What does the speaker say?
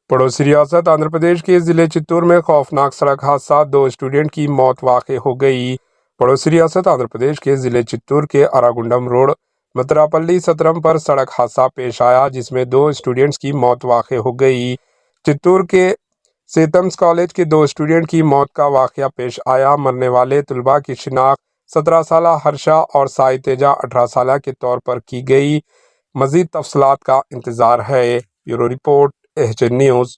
पड़ोसी रियासत आंध्र प्रदेश के जिले चित्तूर में खौफनाक सड़क हादसा, 2 स्टूडेंट की मौत वाक़ई हो गई। पड़ोसी रियासत आंध्र प्रदेश के जिले चित्तूर के अरागुंडम रोड मतरापल्ली सत्रम पर सड़क हादसा पेश आया, जिसमें 2 स्टूडेंट्स की मौत वाक़ई हो गई। चित्तूर के सेतम्स कॉलेज के 2 स्टूडेंट की मौत का वाक़या पेश आया। मरने वाले तुलबा की शिनाख्त 17 साल हर्षा और साई तेजा 18 साल के तौर पर की गई। मजीद तफसलात का इंतज़ार है। Bureau report, H news.